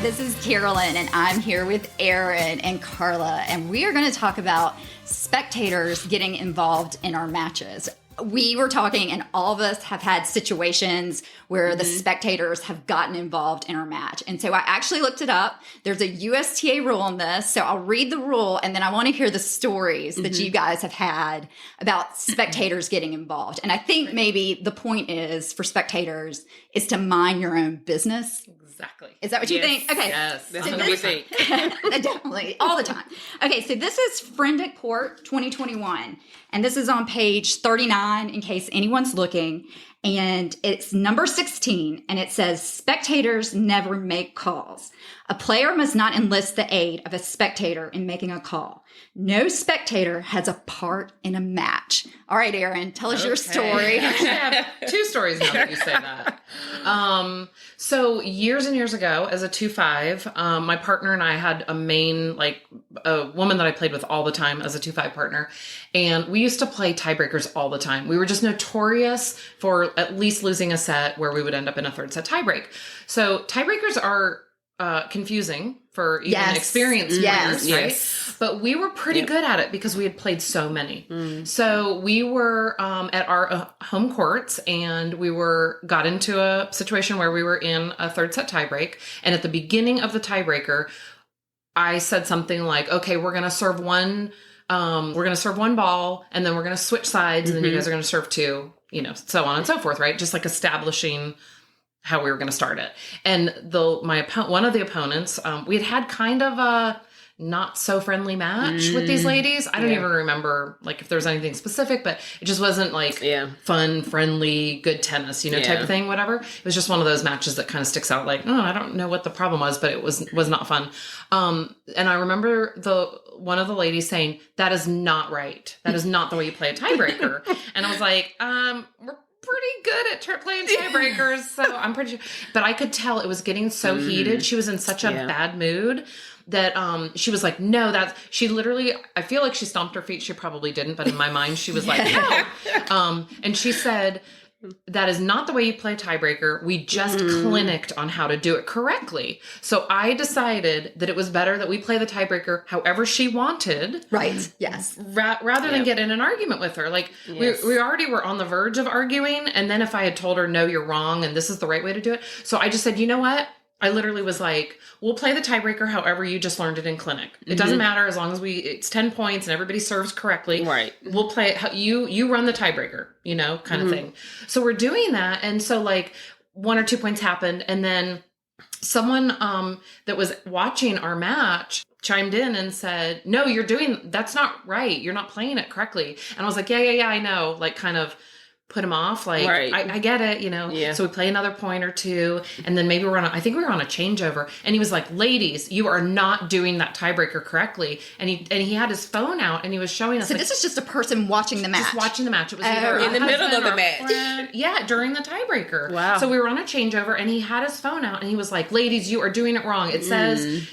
this is Carolyn, and I'm here with Erin and Carla, and we are going to talk about spectators getting involved in our matches. We were talking, and all of us have had situations where the spectators have gotten involved in our match. And so I actually looked it up. There's a USTA rule on this. So I'll read the rule, and then I want to hear the stories that you guys have had about spectators getting involved. And I think maybe the point is for spectators is to mind your own business. Exactly. Is that what you think? Okay. Yes. So That's what we think. Definitely. All the time. Okay. So this is Forensic Court 2021. And this is on page 39 in case anyone's looking. And it's number 16. And it says, spectators never make calls. A player must not enlist the aid of a spectator in making a call. No spectator has a part in a match. All right, Erin, tell us your story. Actually, I have two stories now that you say that. So years and years ago, as a 2-5, my partner and I had a main, a woman that I played with all the time as a 2-5 partner. And we used to play tiebreakers all the time. We were just notorious for at least losing a set where we would end up in a third set tiebreak. So tiebreakers are confusing for even experienced players, right? Yes. But we were pretty good at it because we had played so many. So we were at our home courts, and we got into a situation where we were in a third set tiebreak. And at the beginning of the tiebreaker, I said something like, "Okay, we're going to serve one. We're going to serve one ball, and then we're going to switch sides, and then you guys are going to serve two. So on and so forth, right? Just like establishing how we were going to start it." And one of the opponents, we had kind of a not so friendly match with these ladies. I don't even remember if there was anything specific, but it just wasn't fun, friendly, good tennis, type of thing, whatever. It was just one of those matches that kind of sticks out I don't know what the problem was, but it was not fun. And I remember one of the ladies saying, "That is not right. That is not the way you play a tiebreaker." And I was like, we're pretty good at playing tiebreakers, so I'm pretty sure. But I could tell it was getting so heated. She was in such a bad mood that she was like, "No, she literally, I feel like she stomped her feet. She probably didn't, but in my mind, she was like, no." And she said, "That is not the way you play a tiebreaker. We just clinicked on how to do it correctly." So I decided that it was better that we play the tiebreaker however she wanted. Right. Yes. Rather than get in an argument with her. We already were on the verge of arguing. And then if I had told her, "No, you're wrong, and this is the right way to do it." So I just said, "You know what?" I literally was like, "We'll play the tiebreaker however you just learned it in clinic. It doesn't matter as long as it's 10 points and everybody serves correctly. Right. We'll play it how you run the tiebreaker, kind of thing." So we're doing that. And so 1 or 2 points happened. And then someone that was watching our match chimed in and said, "No, that's not right. You're not playing it correctly." And I was like, yeah, I know. Kind of put him off. I get it, Yeah. So we play another point or two, and then maybe I think we were on a changeover, and he was like, "Ladies, you are not doing that tiebreaker correctly." And he had his phone out, and he was showing us. So this is just a person watching the match. Just watching the match. It was either in the middle of the match. Friend, during the tiebreaker. Wow. So we were on a changeover, and he had his phone out, and he was like, "Ladies, you are doing it wrong. It says,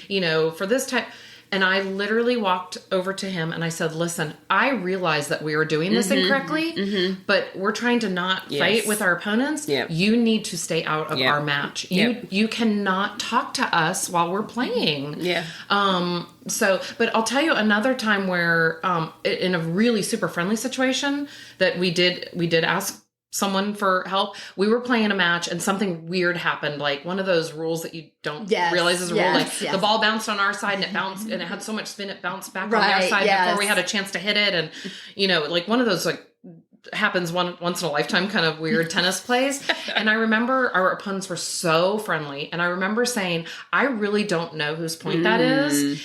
for this type." And I literally walked over to him and I said, "Listen, I realize that we were doing this incorrectly, but we're trying to not fight with our opponents. Yep. You need to stay out of our match. You cannot talk to us while we're playing." Yeah. But I'll tell you another time where, in a really super friendly situation that we did ask someone for help. We were playing a match and something weird happened, one of those rules that you don't realize is a rule. The ball bounced on our side and it bounced and it had so much spin it bounced back on their side before we had a chance to hit it. And one of those happens once in a lifetime kind of weird tennis plays. And I remember our opponents were so friendly. And I remember saying, "I really don't know whose point that is."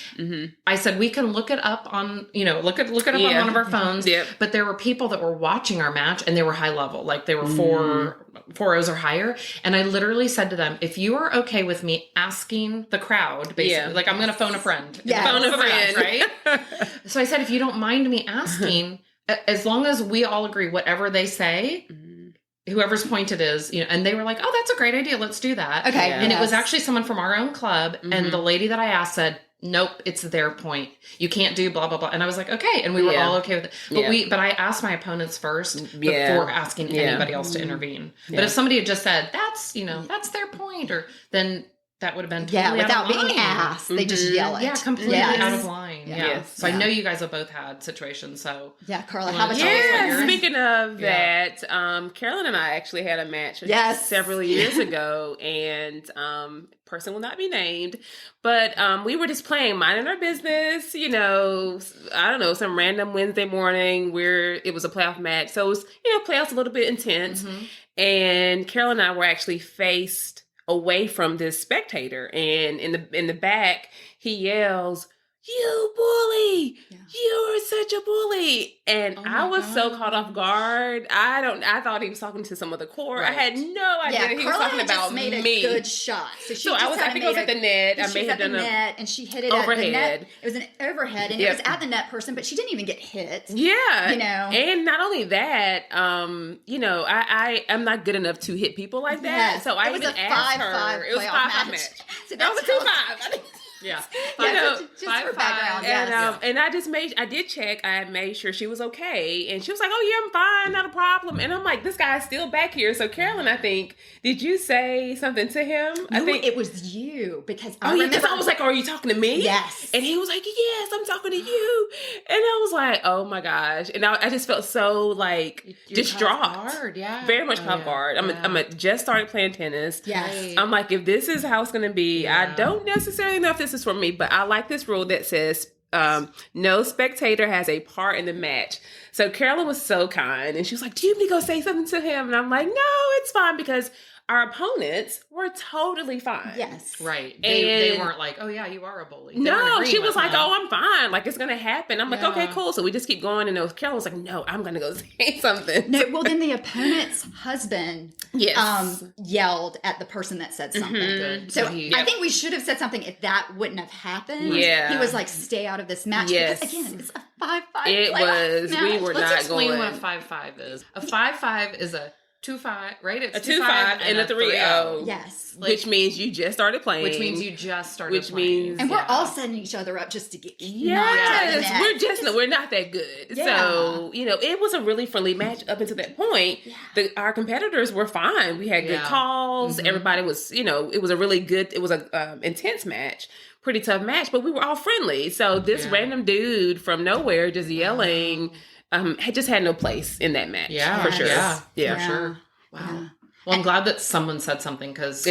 I said, "We can look it up on, look it up on one of our phones." Yep. But there were people that were watching our match and they were high level. They were 4-0s or higher. And I literally said to them, "If you are okay with me asking the crowd, basically, I'm going to phone a friend." Yeah. Phone a friend, right? So I said, "If you don't mind me asking, as long as we all agree, whatever they say, whoever's point it is, and they were like, 'Oh, that's a great idea. Let's do that.'" Okay. And it was actually someone from our own club. And the lady that I asked said, "Nope, it's their point. You can't do blah, blah, blah." And I was like, "Okay." And we were all okay with it. But I asked my opponents first before asking anybody else to intervene. But if somebody had just said, that's their point, then that would have been totally without out of line. being asked. They just yell it. Yeah, completely out of line. Yeah. Yes. So I know you guys have both had situations. So Yeah, Carla, how about Yeah, yours? speaking of that, Carolyn and I actually had a match several years ago, and person will not be named, but we were just playing, minding our business, I don't know, some random Wednesday morning where it was a playoff match. So it was, playoffs a little bit intense. And Carolyn and I were actually faced away from this spectator, and in the back, he yells, "You bully! Yeah. You're such a bully!" And I was so caught off guard. I thought he was talking to some other court. Right. I had no idea he was talking about me. Made a good shot. So I think it was at the net. I may have done net, and she hit it overhead. At the net. It was an overhead, and it was at the net person, but she didn't even get hit. Yeah, And not only that, I'm not good enough to hit people like that. Yes. So I even asked her. It was a 5-5 match. So that was a 2-5. Yeah. Just for background. And I did check. I made sure she was okay. And she was like, "Oh, yeah, I'm fine. Not a problem." And I'm like, this guy's still back here. So, Carolyn, I think, did you say something to him? No, I think it was you, because I was like, "Are you talking to me?" Yes. And he was like, "Yes, I'm talking to you." And I was like, "Oh my gosh." And I just felt so distraught. Guard, yeah. Very much caught guard. I'm just started playing tennis. Yes. I'm like, if this is how it's going to be, I don't necessarily know if this is for me, but I like this rule that says no spectator has a part in the match. So Carolyn was so kind, and she was like, "Do you need to go say something to him?" And I'm like, "No, it's fine," because our opponents were totally fine. Yes. Right. They weren't like, "Oh yeah, you are a bully." No, she was like, "Oh, I'm fine. Like, it's going to happen." I'm like, "Okay, cool." So we just keep going. And Carolyn was like, "No, I'm going to go say something." No, well, then the opponent's husband yelled at the person that said something. Mm-hmm. So I think we should have said something if that wouldn't have happened. Yeah. He was like, "Stay out of this match." Yes. Because, again, it's a 5-5 It was. match. We were Let's not explain going. what a 5-5 is. A 5-5 is a 2-5, right? It's a 2-5 and a 3-0. Yes. Which means you just started playing. Which means you just started playing. And we're all setting each other up just to get Yes. We're not that good. Yeah. So, it was a really friendly match up until that point. Yeah. Our competitors were fine. We had good calls. Mm-hmm. Everybody was, it was a really good, it was a intense match. Pretty tough match, but we were all friendly. So this random dude from nowhere just yelling had no place in that match. Yeah, for sure. Yeah, for sure. Wow. Yeah. Well, I'm glad that someone said something, because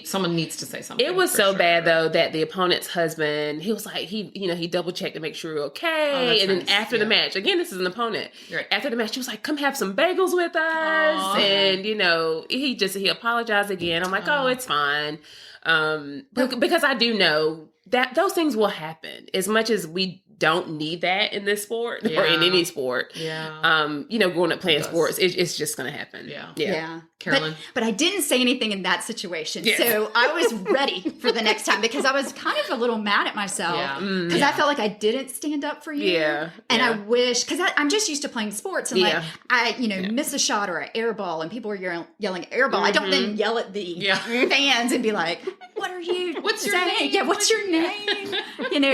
someone needs to say something. It was so bad though that the opponent's husband, he was like, he double checked to make sure you're okay. And then after the match, again, this is an opponent. Right. After the match, he was like, "Come have some bagels with us." Aww. And he apologized again. I'm like, "Oh, it's fine." Because I do know that those things will happen, as much as we don't need that in this sport or in any sport. Yeah. Growing up playing sports, it's just going to happen. Yeah. Carolyn. But I didn't say anything in that situation. Yeah. So I was ready for the next time, because I was kind of a little mad at myself, because I felt like I didn't stand up for you. Yeah. And I wish, because I'm just used to playing sports, and I miss a shot or an air ball, and people are yelling air ball. I don't then yell at the fans and be like, "What are you What's saying? Your name? Yeah, what's your name?"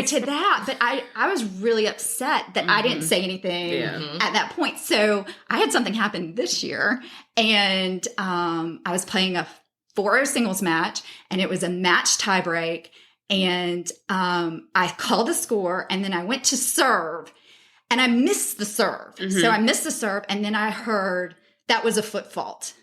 To that. But I was really upset that I didn't say anything at that point. So I had something happen this year, and I was playing a 4-0 singles match, and it was a match tiebreak. And I called the score, and then I went to serve, and I missed the serve. So I missed the serve, and then I heard that was a foot fault.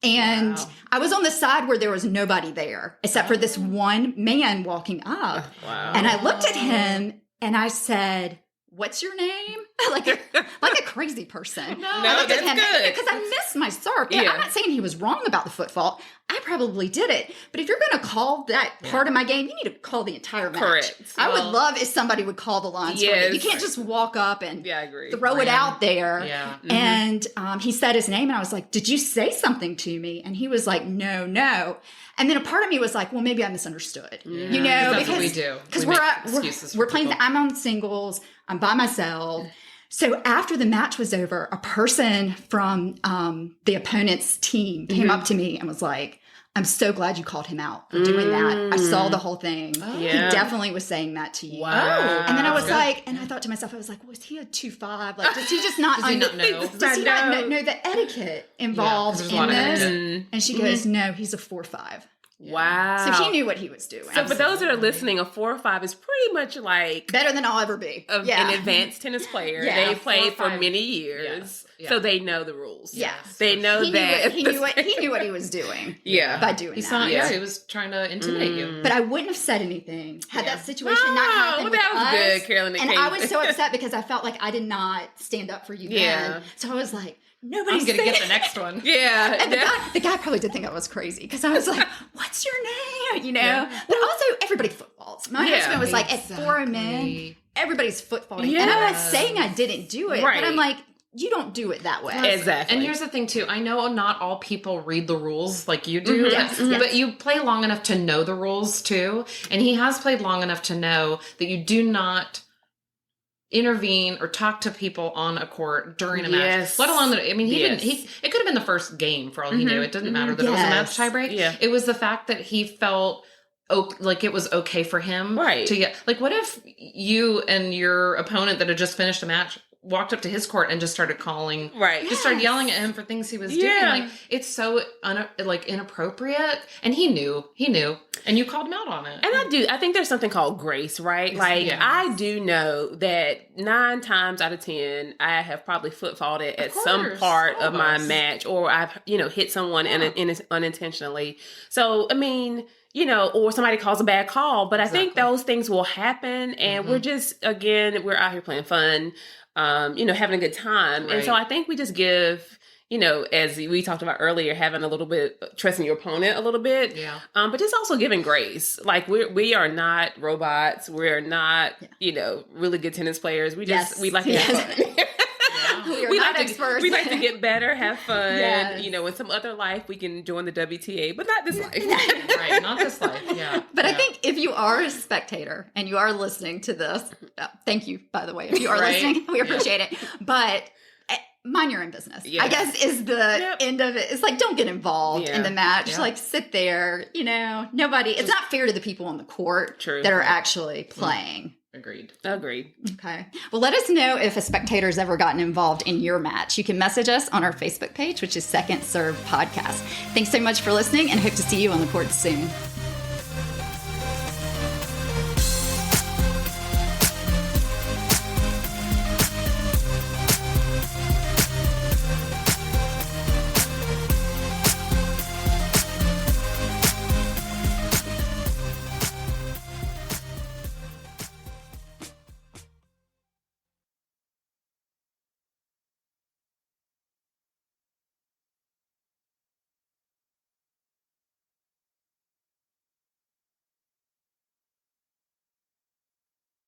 And I was on the side where there was nobody there except for this one man walking up. Wow. And I looked at him and I said, "What's your name?" like a crazy person. No, that's good. Because I missed my serve. Yeah. I'm not saying he was wrong about the foot fault. I probably did it. But if you're going to call that part of my game, you need to call the entire match. Correct. I would love if somebody would call the lines for me. You can't just walk up and throw it out there. Yeah. Mm-hmm. And he said his name, and I was like, "Did you say something to me?" And he was like, "No." And then a part of me was like, "Well, maybe I misunderstood." Yeah. Because that's what we do. Because we're playing. I'm on singles. I'm by myself. So after the match was over, a person from the opponent's team came up to me and was like, "I'm so glad you called him out for doing that. I saw the whole thing. He definitely was saying that to you." Wow. And then I was like, and I thought to myself, I was like, "Was he a 2-5? Like, does he just not does he not know? Does he not know the etiquette involved in this?" And she goes, "No, he's a 4-5. Wow. So he knew what he was doing. So for those that are listening, a 4 or 5 is pretty much like better than I'll ever be. An advanced tennis player. Yeah. They played for many years, so they know the rules. Yes, they know that he knew what he was doing. By doing that. He was trying to intimidate you. But I wouldn't have said anything had that situation not happened with that was us. good, Carolyn. And I was so upset because I felt like I did not stand up for you then. So I was like, nobody's going to get the next one. And the guy probably did think I was crazy because I was like, what's your name? You know? But also, everybody footballs. My husband was like, at 4 men, everybody's footballing. And I'm not saying I didn't do it, but I'm like, you don't do it that way. Exactly. And here's the thing, too. I know not all people read the rules like you do, but you play long enough to know the rules, too. And he has played long enough to know that you do not intervene or talk to people on a court during a match, let alone that. I mean, it could have been the first game for all he knew. It doesn't matter that it was a match tiebreak. It was the fact that he felt like it was okay for him to get, like, what if you and your opponent that had just finished a match walked up to his court and just started calling, just started yelling at him for things he was doing. Like, it's so inappropriate. And he knew, and you called him out on it. And I think there's something called grace, right? Like, I do know that 9 times out of 10, I have probably foot-faulted it at some part of my match, or I've, hit someone unintentionally. So, I mean, or somebody calls a bad call, but I think those things will happen, and we're just, again, we're out here playing fun, having a good time. And so I think we just give, as we talked about earlier, having a little bit, trusting your opponent a little bit. But just also giving grace. Like, we are not robots. We're not, really good tennis players. We just, we like to have fun. We like to get better, have fun. In some other life, we can join the WTA, but not this life. Not this life. But I think if you are a spectator and you are listening to this, thank you, by the way, if you are listening, we appreciate it. But mind your own business, I guess, is the end of it. It's like, don't get involved in the match. Like, sit there, nobody, it's not fair to the people on the court that are actually playing. Agreed. Okay. Well, let us know if a spectator's ever gotten involved in your match. You can message us on our Facebook page, which is Second Serve Podcast. Thanks so much for listening, and hope to see you on the court soon.